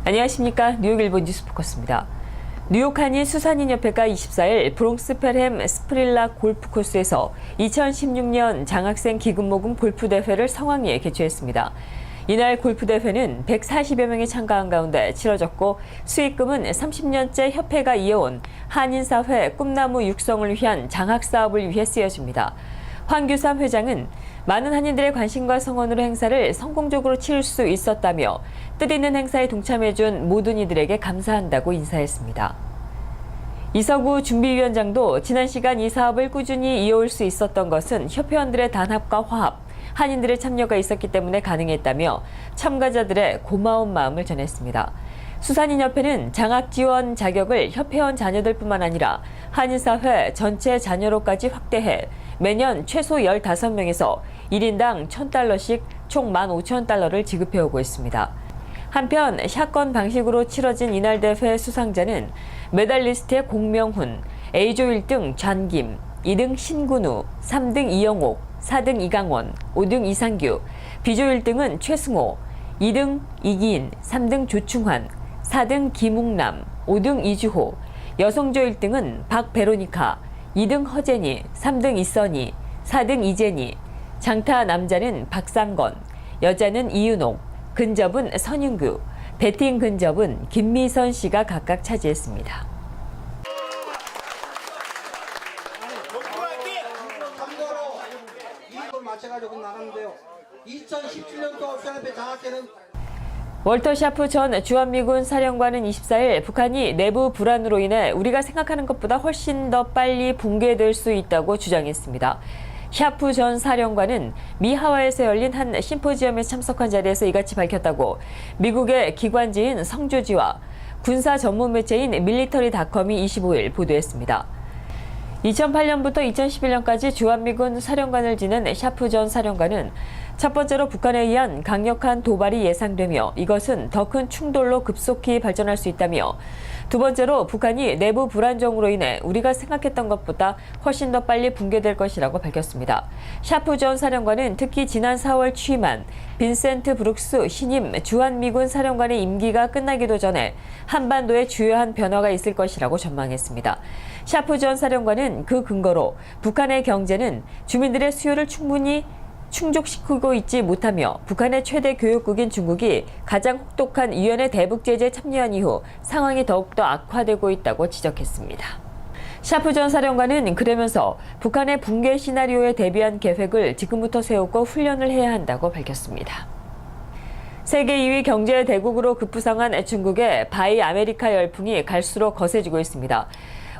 안녕하십니까. 뉴욕일보 뉴스포커스입니다. 뉴욕 한인 수산인협회가 24일 브롱스 펠햄 스프릴라 골프 코스에서 2016년 장학생 기금모금 골프대회를 성황리에 개최했습니다. 이날 골프대회는 140여 명이 참가한 가운데 치러졌고 수익금은 30년째 협회가 이어온 한인사회 꿈나무 육성을 위한 장학사업을 위해 쓰여집니다. 황규삼 회장은 많은 한인들의 관심과 성원으로 행사를 성공적으로 치를 수 있었다며 뜻있는 행사에 동참해준 모든 이들에게 감사한다고 인사했습니다. 이서구 준비위원장도 지난 시간 이 사업을 꾸준히 이어올 수 있었던 것은 협회원들의 단합과 화합, 한인들의 참여가 있었기 때문에 가능했다며 참가자들의 고마운 마음을 전했습니다. 수산인협회는 장학지원 자격을 협회원 자녀들뿐만 아니라 한인사회 전체 자녀로까지 확대해 매년 최소 15명에서 1인당 $1,000씩 총 $15,000를 지급해오고 있습니다. 한편 샷건 방식으로 치러진 이날 대회 수상자는 메달리스트의 공명훈, A조 1등 잔김, 2등 신군우, 3등 이영옥, 4등 이강원, 5등 이상규, B조 1등은 최승호, 2등 이기인, 3등 조충환, 4등 김웅남, 5등 이주호, 여성조 1등은 박베로니카, 2등 허제니, 3등 이선희, 4등 이제니, 장타 남자는 박상건, 여자는 이윤옥, 근접은 선윤규, 배팅 근접은 김미선 씨가 각각 차지했습니다. 맞춰가지고 나갔는데요. 2017년도 수산협회 장학회는 월터 샤프 전 주한미군 사령관은 24일 북한이 내부 불안으로 인해 우리가 생각하는 것보다 훨씬 더 빨리 붕괴될 수 있다고 주장했습니다. 샤프 전 사령관은 미 하와이에서 열린 한 심포지엄에 참석한 자리에서 이같이 밝혔다고 미국의 기관지인 성조지와 군사 전문 매체인 밀리터리닷컴이 25일 보도했습니다. 2008년부터 2011년까지 주한미군 사령관을 지낸 샤프 전 사령관은 첫 번째로 북한에 의한 강력한 도발이 예상되며 이것은 더 큰 충돌로 급속히 발전할 수 있다며 두 번째로 북한이 내부 불안정으로 인해 우리가 생각했던 것보다 훨씬 더 빨리 붕괴될 것이라고 밝혔습니다. 샤프 전 사령관은 특히 지난 4월 취임한 빈센트 브룩스 신임 주한미군 사령관의 임기가 끝나기도 전에 한반도에 주요한 변화가 있을 것이라고 전망했습니다. 샤프 전 사령관은 그 근거로 북한의 경제는 주민들의 수요를 충분히 충족시키고 있지 못하며 북한의 최대 교역국인 중국이 가장 혹독한 유엔의 대북 제재에 참여한 이후 상황이 더욱더 악화되고 있다고 지적했습니다. 샤프 전 사령관은 그러면서 북한의 붕괴 시나리오에 대비한 계획을 지금부터 세우고 훈련을 해야 한다고 밝혔습니다. 세계 2위 경제 대국으로 급부상한 중국의 바이 아메리카 열풍이 갈수록 거세지고 있습니다.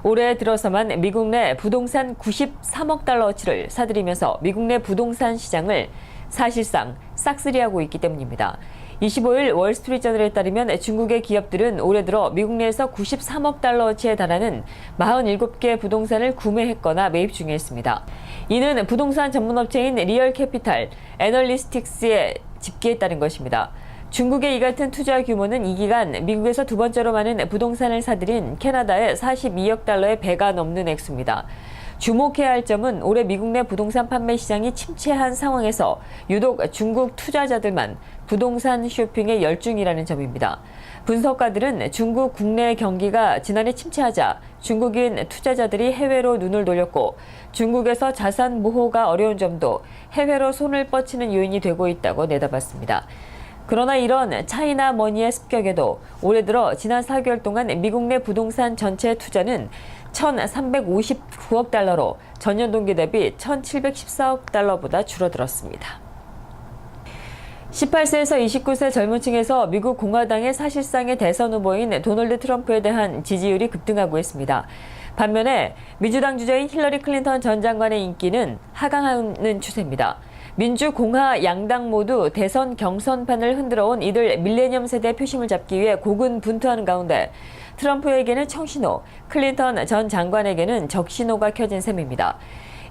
올해 들어서만 미국 내 부동산 93억 달러어치를 사들이면서 미국 내 부동산 시장을 사실상 싹쓸이하고 있기 때문입니다. 25일 월스트리트저널에 따르면 중국의 기업들은 올해 들어 미국 내에서 93억 달러어치에 달하는 47개 부동산을 구매했거나 매입 중에 있습니다. 이는 부동산 전문업체인 리얼캐피탈 애널리스틱스의 집계에 따른 것입니다. 중국의 이 같은 투자 규모는 이 기간 미국에서 두 번째로 많은 부동산을 사들인 캐나다의 42억 달러의 배가 넘는 액수입니다. 주목해야 할 점은 올해 미국 내 부동산 판매 시장이 침체한 상황에서 유독 중국 투자자들만 부동산 쇼핑에 열중이라는 점입니다. 분석가들은 중국 국내 경기가 지난해 침체하자 중국인 투자자들이 해외로 눈을 돌렸고 중국에서 자산 모호가 어려운 점도 해외로 손을 뻗치는 요인이 되고 있다고 내다봤습니다. 그러나 이런 차이나 머니의 습격에도 올해 들어 지난 4개월 동안 미국 내 부동산 전체 투자는 1,359억 달러로 전년 동기 대비 1,714억 달러보다 줄어들었습니다. 18세에서 29세 젊은 층에서 미국 공화당의 사실상의 대선 후보인 도널드 트럼프에 대한 지지율이 급등하고 있습니다. 반면에 민주당 주자인 힐러리 클린턴 전 장관의 인기는 하강하는 추세입니다. 민주, 공화 양당 모두 대선 경선판을 흔들어온 이들 밀레니엄 세대의 표심을 잡기 위해 고군분투하는 가운데 트럼프에게는 청신호, 클린턴 전 장관에게는 적신호가 켜진 셈입니다.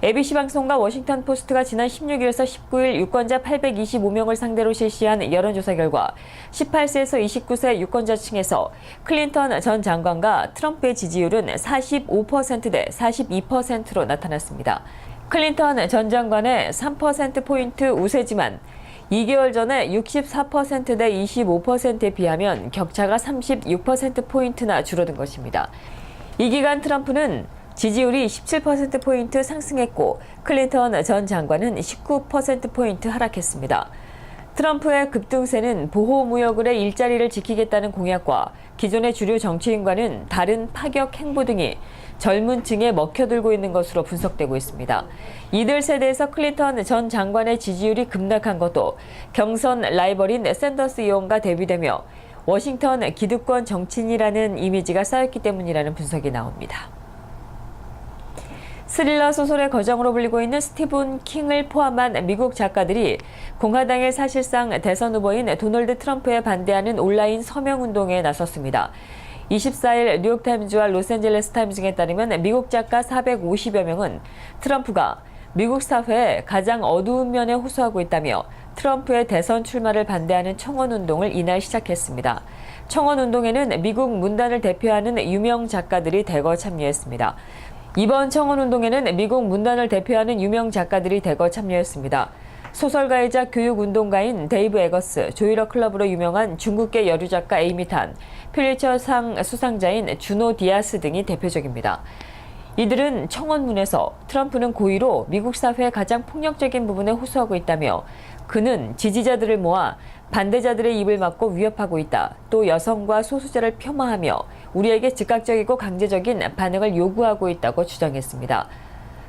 ABC 방송과 워싱턴 포스트가 지난 16일에서 19일 유권자 825명을 상대로 실시한 여론조사 결과 18세에서 29세 유권자층에서 클린턴 전 장관과 트럼프의 지지율은 45%대 42%로 나타났습니다. 클린턴 전 장관의 3%포인트 우세지만 2개월 전에 64%대 25%에 비하면 격차가 36%포인트나 줄어든 것입니다. 이 기간 트럼프는 지지율이 17%포인트 상승했고 클린턴 전 장관은 19%포인트 하락했습니다. 트럼프의 급등세는 보호무역을의 일자리를 지키겠다는 공약과 기존의 주류 정치인과는 다른 파격 행보 등이 젊은 층에 먹혀들고 있는 것으로 분석되고 있습니다. 이들 세대에서 클린턴 전 장관의 지지율이 급락한 것도 경선 라이벌인 샌더스 의원과 대비되며 워싱턴 기득권 정치인이라는 이미지가 쌓였기 때문이라는 분석이 나옵니다. 스릴러 소설의 거장으로 불리고 있는 스티븐 킹을 포함한 미국 작가들이 공화당의 사실상 대선 후보인 도널드 트럼프에 반대하는 온라인 서명운동에 나섰습니다. 24일 뉴욕타임즈와 로스앤젤레스 타임즈 등에 따르면 미국 작가 450여 명은 트럼프가 미국 사회의 가장 어두운 면에 호소하고 있다며 트럼프의 대선 출마를 반대하는 청원운동을 이날 시작했습니다. 청원운동에는 미국 문단을 대표하는 유명 작가들이 대거 참여했습니다. 이번 청원운동에는 미국 문단을 대표하는 유명 작가들이 대거 참여했습니다. 소설가이자 교육운동가인 데이브 에거스, 조이러 클럽으로 유명한 중국계 여류작가 에이미 탄, 퓰리처상 수상자인 주노 디아스 등이 대표적입니다. 이들은 청원문에서 트럼프는 고의로 미국 사회의 가장 폭력적인 부분에 호소하고 있다며 그는 지지자들을 모아 반대자들의 입을 막고 위협하고 있다. 또 여성과 소수자를 폄하하며 우리에게 즉각적이고 강제적인 반응을 요구하고 있다고 주장했습니다.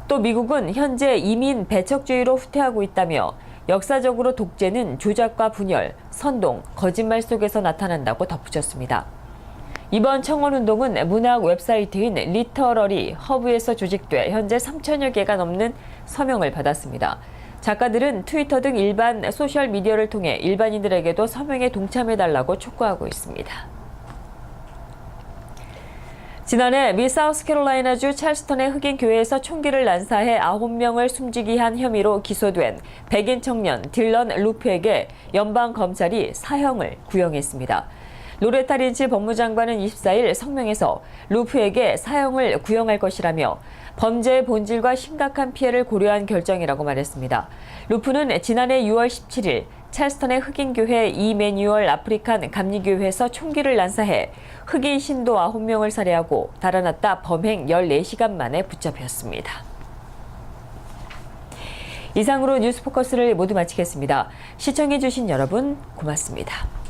또 미국은 현재 이민 배척주의로 후퇴하고 있다며 역사적으로 독재는 조작과 분열, 선동, 거짓말 속에서 나타난다고 덧붙였습니다. 이번 청원운동은 문학 웹사이트인 리터러리 허브에서 조직돼 현재 3천여 개가 넘는 서명을 받았습니다. 작가들은 트위터 등 일반 소셜미디어를 통해 일반인들에게도 서명에 동참해달라고 촉구하고 있습니다. 지난해 미 사우스캐롤라이나주 찰스턴의 흑인 교회에서 총기를 난사해 9명을 숨지게 한 혐의로 기소된 백인 청년 딜런 루프에게 연방검찰이 사형을 구형했습니다. 로레타 린치 법무장관은 24일 성명에서 루프에게 사형을 구형할 것이라며 범죄의 본질과 심각한 피해를 고려한 결정이라고 말했습니다. 루프는 지난해 6월 17일 찰스턴의 흑인교회 이매뉴얼 아프리칸 감리교회에서 총기를 난사해 흑인 신도 9명을 살해하고 달아났다 범행 14시간 만에 붙잡혔습니다. 이상으로 뉴스포커스를 모두 마치겠습니다. 시청해주신 여러분 고맙습니다.